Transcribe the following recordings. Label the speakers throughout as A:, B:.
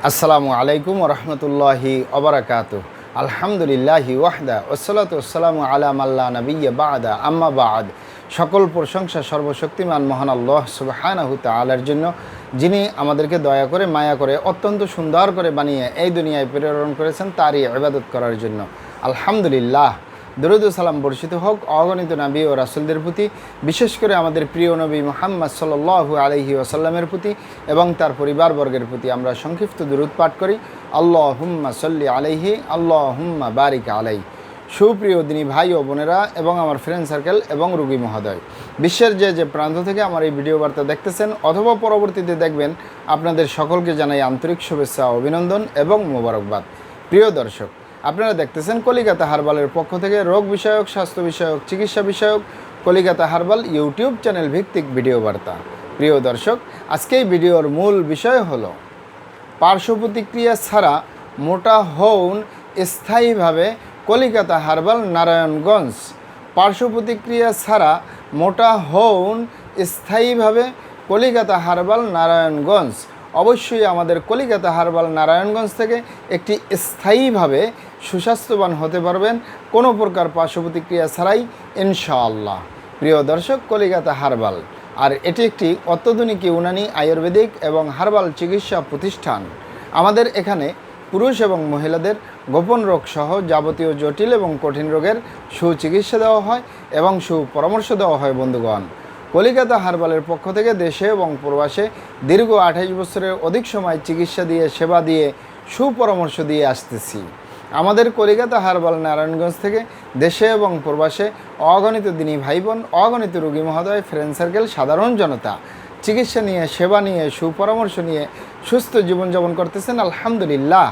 A: আসসালামু আলাইকুম রহমতুল্লাহি ওবারাকাতু। আলহামদুলিল্লাহি ওয়াহদা ওয়াসসালাতু ওয়াসসালামু আলা মাল্লা নাবিয়্যা বা'দা আম্মা বা'দ। সকল প্রশংসা সর্বশক্তিমান মহান আল্লাহ সুবহানাহু তাআলার জন্য, যিনি আমাদেরকে দয়া করে মায়া করে অত্যন্ত সুন্দর করে বানিয়ে এই দুনিয়ায় প্রেরণ করেছেন তারই ইবাদত করার জন্য। আলহামদুলিল্লাহ। দরুদ ও সালাম বর্ষিত হোক অগণিত নবী ও রাসূলদের প্রতি, বিশেষ করে আমাদের প্রিয় নবী মুহাম্মদ সাল্লাল্লাহু আলাইহি ওয়াসাল্লামের প্রতি এবং তার পরিবারবর্গের প্রতি। আমরা সংক্ষিপ্ত দরুদ পাঠ করি, আল্লাহুম্মা সাল্লি আলাইহি আল্লাহুম্মা বারিক আলাইহি। সুপ্রিয় দিনী ভাই ও বোনেরা এবং আমার ফ্রেন্ড সার্কেল এবং রোগী মহোদয়, বিশ্বের যে প্রান্ত থেকে আমার এই ভিডিও বার্তা দেখতেছেন অথবা পরবর্তীতে দেখবেন, আপনাদের সকলকে জানাই আন্তরিক শুভেচ্ছা, অভিনন্দন এবং মোবারকবাদ। প্রিয় দর্শক, আপনারা দেখতেছেন কলিকাতা হার্বালের পক্ষ থেকে রোগ বিষয়ক, স্বাস্থ্য বিষয়ক, চিকিৎসা বিষয়ক কলিকাতা হার্বাল ইউটিউব চ্যানেল ভিত্তিক ভিডিও বার্তা। প্রিয় দর্শক, আজকে এই ভিডিওর মূল বিষয় হলো পার্শ্ব প্রতিক্রিয়া ছাড়া মোটা হউন স্থায়ীভাবে কলিকাতা হার্বাল নারায়ণগঞ্জ। পার্শ্ব প্রতিক্রিয়া ছাড়া মোটা হউন স্থায়ীভাবে কলিকাতা হার্বাল নারায়ণগঞ্জ। অবশ্যই আমাদের কলিকাতা হার্বাল নারায়ণগঞ্জ থেকে একটি স্থায়ীভাবে সুস্বাস্থ্যবান হতে পারবেন কোনো প্রকার পার্শ্ব প্রতিক্রিয়া ছাড়াই ইনশাআল্লাহ। প্রিয় দর্শক, কলিকাতা হার্বাল আর এটি একটি অত্যাধুনিক ইউনানি আয়ুর্বেদিক এবং হার্বাল চিকিৎসা প্রতিষ্ঠান। আমাদের এখানে পুরুষ এবং মহিলাদের গোপন রোগ সহ যাবতীয় জটিল এবং কঠিন রোগের সুচিকিৎসা দেওয়া হয় এবং সুপরামর্শ দেওয়া হয়। বন্ধুগণ, কলিকাতা হার্বালের পক্ষ থেকে দেশে এবং প্রবাসে দীর্ঘ 28 বছরের অধিক সময় চিকিৎসা দিয়ে, সেবা দিয়ে, সুপরামর্শ দিয়ে আসতেছি। আমাদের কলিকাতা হার্বাল নারায়ণগঞ্জ থেকে দেশে এবং প্রবাসে অগণিত দিনী ভাই বোন, অগণিত রোগী মহোদয়, ফ্রেন্ড সার্কেল, সাধারণ জনতা চিকিৎসা নিয়ে, সেবা নিয়ে, সুপরামর্শ নিয়ে সুস্থ জীবনযাপন করতেছেন। আলহামদুলিল্লাহ।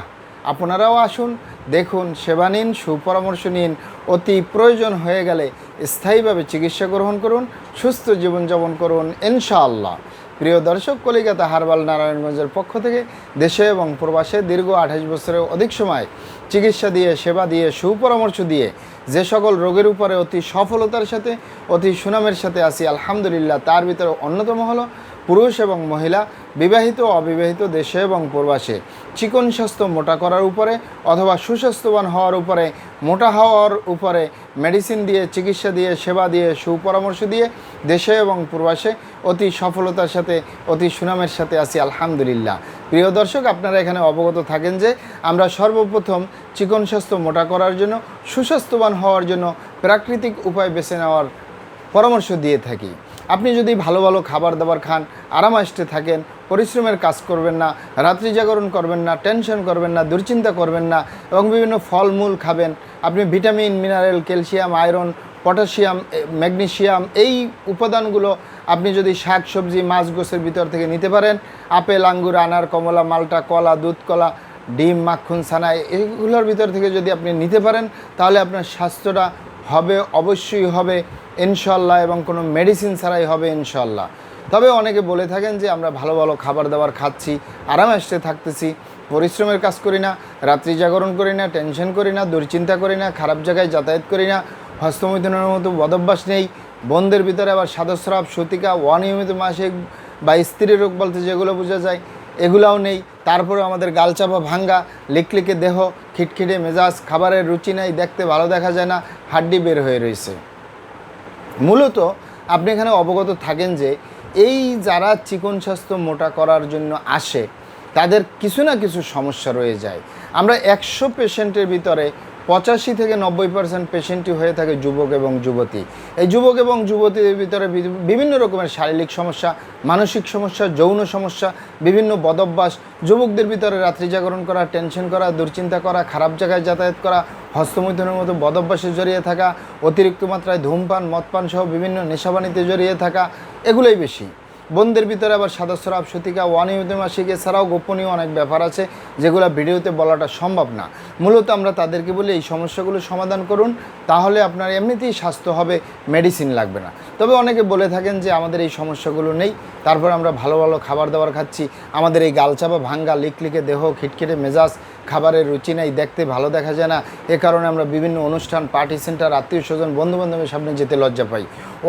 A: আপনারাও আসুন, দেখুন, সেবা নিন, সুপরামর্শ নিন। অতি প্রয়োজন হয়ে গেলে স্থায়ীভাবে চিকিৎসা গ্রহণ করুন, সুস্থ জীবনযাপন করুন ইনশাআল্লাহ। প্রিয় দর্শক, কলিকাতা হার্বাল নারায়ণগঞ্জের পক্ষ থেকে দেশে এবং প্রবাসে দীর্ঘ 28 বছরের অধিক সময় চিকিৎসা দিয়ে, সেবা দিয়ে, সুপরামর্শ দিয়ে যে সকল রোগের উপরে অতি সফলতার সাথে, অতি সুনামের সাথে আসি আলহামদুলিল্লাহ, তার ভিতরে অন্যতম হলো পুরুষ এবং মহিলা, বিবাহিত ও অবিবাহিত, দেশে এবং প্রবাসে চিকন স্বাস্থ্য মোটা করার উপরে অথবা সুস্বাস্থ্যবান হওয়ার উপরে, মোটা হওয়ার উপরে মেডিসিন দিয়ে, চিকিৎসা দিয়ে, সেবা দিয়ে, সুপরামর্শ দিয়ে দেশে এবং প্রবাসে অতি সফলতার সাথে, অতি সুনামের সাথে আসি আলহামদুলিল্লাহ। প্রিয় দর্শক, আপনারা এখানে অবগত থাকেন যে আমরা সর্বপ্রথম চিকন স্বাস্থ্য মোটা করার জন্য, সুস্বাস্থ্যবান হওয়ার জন্য প্রাকৃতিক উপায় বেছে নেওয়ার পরামর্শ দিয়ে থাকি। আপনি যদি ভালো ভালো খাবার দাবার খান, আরামায়েশে থাকেন, পরিশ্রমের কাজ করবেন না, রাত্রি জাগরণ করবেন না, টেনশন করবেন না, দুশ্চিন্তা করবেন না এবং বিভিন্ন ফলমূল খাবেন, আপনি vitamin, mineral, calcium, iron, potassium, magnesium এই উপাদানগুলো আপনি যদি শাক সবজি, মাছ গোছের ভিতর থেকে নিতে পারেন, আপেল, আঙ্গুর, আনার, কমলা, মাল্টা, কলা, দুধ কলা, ডিম, মাখন, ছানা এইগুলোর ভিতর থেকে যদি আপনি নিতে পারেন, তাহলে আপনার স্বাস্থ্যটা হবে, অবশ্যই হবে ইনশাল্লাহ, এবং কোনো মেডিসিন ছাড়াই হবে ইনশাল্লাহ। তবে অনেকে বলে থাকেন যে আমরা ভালো ভালো খাবার দাবার খাচ্ছি, আরামায়েশে থাকতেছি, পরিশ্রমের কাজ করি না, রাত্রি জাগরণ করি না, টেনশন করি না, দুশ্চিন্তা করি না, খারাপ জায়গায় যাতায়াত করি না, হস্তমৈথুনের মতো বদভ্যাস নেই, বোনদের ভিতরে আবার সাদস্রাব, সতিকা, অনিয়মিত মাসিক বা স্ত্রী রোগ বলতে যেগুলো বোঝা যায় এগুলাও নেই। তারপরে আমাদের গালচাপা ভাঙ্গা, লিকলিকে দেহ, খিটখিটে মেজাজ, খাবারের রুচি নেই, দেখতে ভালো দেখা যায় না, হাড্ডি বের হয়ে রয়েছে। মূলত আপনি এখানে অবগত থাকেন যে এই যারা চিকন স্বাস্থ্য মোটা করার জন্য আসে তাদের কিছু না কিছু সমস্যা রয়ে যায়। আমরা 100 পেশেন্টের ভিতরে 85 থেকে 90% পেশেন্টই হয়ে থাকে যুবক এবং যুবতী। এই যুবক এবং যুবতীদের ভিতরে বিভিন্ন রকমের শারীরিক সমস্যা, মানসিক সমস্যা, যৌন সমস্যা, বিভিন্ন বদভ্যাস, যুবকদের ভিতরে রাত্রি জাগরণ করা, টেনশন করা, দুশ্চিন্তা করা, খারাপ জায়গায় যাতায়াত করা, হস্তমৈথুনের মতো বদভ্যাসে জড়িয়ে থাকা, অতিরিক্ত মাত্রায় ধূমপান, মদপান সহ বিভিন্ন নেশাবানিতে জড়িয়ে থাকা, এগুলোই বেশি। বোনদের ভিতরে আবার সাদস্রাব, সতিকা, অনিয়মিত মাসিক এছাড়াও গোপনীয় অনেক ব্যাপার আছে যেগুলো ভিডিওতে বলাটা সম্ভব না। মূলত আমরা তাদেরকে বলি এই সমস্যাগুলো সমাধান করুন, তাহলে আপনার এমনিতেই স্বাস্থ্য হবে, মেডিসিন লাগবে না। তবে অনেকে বলে থাকেন যে আমাদের এই সমস্যাগুলো নেই, তারপর আমরা ভালো ভালো খাবার দাবার খাচ্ছি, আমাদের এই গালচাপা ভাঙ্গা, লিকলিকে দেহ, খিটখিটে মেজাজ, খাবারের রুচি নেই, দেখতে ভালো দেখা যায় না, এ কারণে আমরা বিভিন্ন অনুষ্ঠান, পার্টি সেন্টার, আত্মীয় স্বজন, বন্ধুবান্ধবের সামনে যেতে লজ্জা পাই।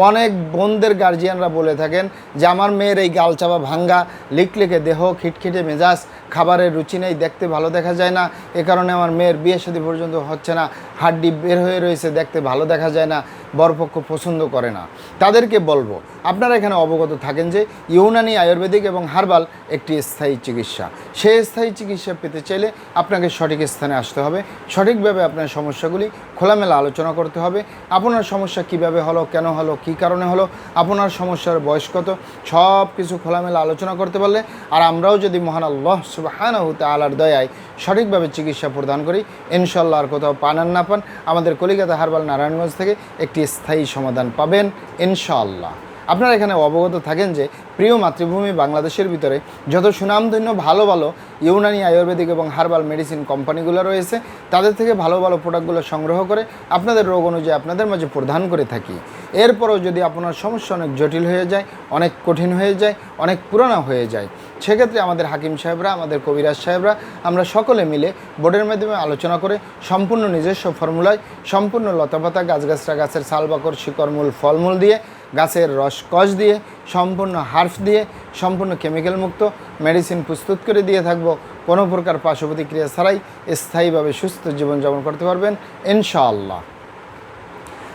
A: অনেক বোনদের গার্জিয়ানরা বলে থাকেন যে আমার আমার মেয়ের এই গাল চাপা ভাঙ্গা লিকলিকে দেহ, খিটখিটে মেজাজ, খাবারের রুচি নেই, দেখতে ভালো দেখা যায় না, এ কারণে আমার মেয়ের বিয়ে শাদী পর্যন্ত হচ্ছে না, হাড্ডি বের হয়ে রয়েছে, দেখতে ভালো দেখা যায় না, বরপক্ষ পছন্দ করে না, তাদেরকে বলবো আপনারা এখানে অবগত থাকেন যে ইউনানি, আয়ুর্বেদিক এবং হার্বাল একটি স্থায়ী চিকিৎসা। সেই স্থায়ী চিকিৎসা পেতে চাইলে আপনাকে সঠিক স্থানে আসতে হবে, সঠিকভাবে আপনার সমস্যাগুলি খোলামেলা আলোচনা করতে হবে। আপনার সমস্যা কিভাবে হলো, কেন হলো, কী কারণে হলো, আপনার সমস্যার বয়স কত, সব কিছু খোলামেলা আলোচনা করতে পারলে, আর আমরাও যদি মহান আল্লাহ সুবহানাহু তাআলার দয়ায় সঠিকভাবে চিকিৎসা প্রদান করি, ইনশাআল্লাহ আর কোথাও পান আর না পান, আমাদের কলিকাতা হার্বাল নারায়ণগঞ্জ থেকে একটি স্থায়ী সমাধান পাবেন ইনশাআল্লাহ। আপনারা এখানে অবগত থাকেন যে প্রিয় মাতৃভূমি বাংলাদেশের ভিতরে যত সুনামধন্য ভালো ভালো ইউনানি, আয়ুর্বেদিক এবং হার্বাল মেডিসিন কোম্পানিগুলো রয়েছে, তাদের থেকে ভালো ভালো প্রোডাক্টগুলো সংগ্রহ করে আপনাদের রোগ অনুযায়ী আপনাদের মাঝে প্রদান করে থাকি। এরপরও যদি আপনার সমস্যা অনেক জটিল হয়ে যায়, অনেক কঠিন হয়ে যায়, অনেক পুরানো হয়ে যায়, সেক্ষেত্রে আমাদের হাকিম সাহেবরা, আমাদের কবিরাজ সাহেবরা, আমরা সকলে মিলে বোর্ডের মাধ্যমে আলোচনা করে সম্পূর্ণ নিজস্ব ফর্মুলায়, সম্পূর্ণ লতাপাতা, গাছগাছরা, গাছের ছালবাকড়, শিকড়, মূল, ফলমূল দিয়ে, গাছের রস কষ দিয়ে, সম্পূর্ণ হার্ফ দিয়ে, সম্পূর্ণ কেমিক্যাল মুক্ত মেডিসিন প্রস্তুত করে দিয়ে থাকবো। কোনো প্রকার পার্শ্ব প্রতিক্রিয়া ছাড়াই স্থায়ীভাবে সুস্থ জীবনযাপন করতে পারবেন ইনশাআল্লাহ।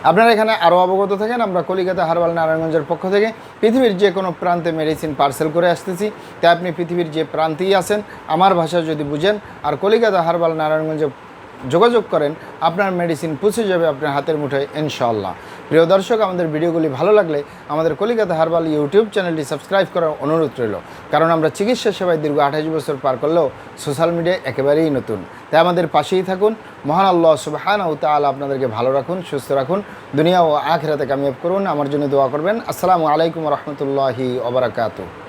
A: আপনারা এখানে আরও অবগত থাকেন, আমরা কলিকাতা হার্বাল নারায়ণগঞ্জের পক্ষ থেকে পৃথিবীর যে কোনো প্রান্তে মেডিসিন পার্সেল করে আসতেছি। তাই আপনি পৃথিবীর যে প্রান্তেই আছেন, আমার ভাষা যদি বুঝেন আর কলিকাতা হার্বাল নারায়ণগঞ্জে যোগাযোগ করেন, আপনার মেডিসিন পৌঁছে যাবে আপনার হাতের মুঠোয় ইনশাআল্লাহ। প্রিয় দর্শক, আমাদের ভিডিওগুলি ভালো লাগলে আমাদের কলিকাতা হার্বাল ইউটিউব চ্যানেলটি সাবস্ক্রাইব করার অনুরোধ রইল, কারণ আমরা চিকিৎসা সেবায় দীর্ঘ 28 বছর পার করলেও সোশ্যাল মিডিয়ায় একেবারেই নতুন। তাই আমাদের পাশেই থাকুন। মহান আল্লাহ সুবহানাহু তাআলা আপনাদেরকে ভালো রাখুন, সুস্থ রাখুন, দুনিয়া ও আখিরাতে কামিয়াব করুন। আমার জন্য দোয়া করবেন। আসসালামু আলাইকুম ওয়া রাহমাতুল্লাহি ওয়া বারাকাতুহু।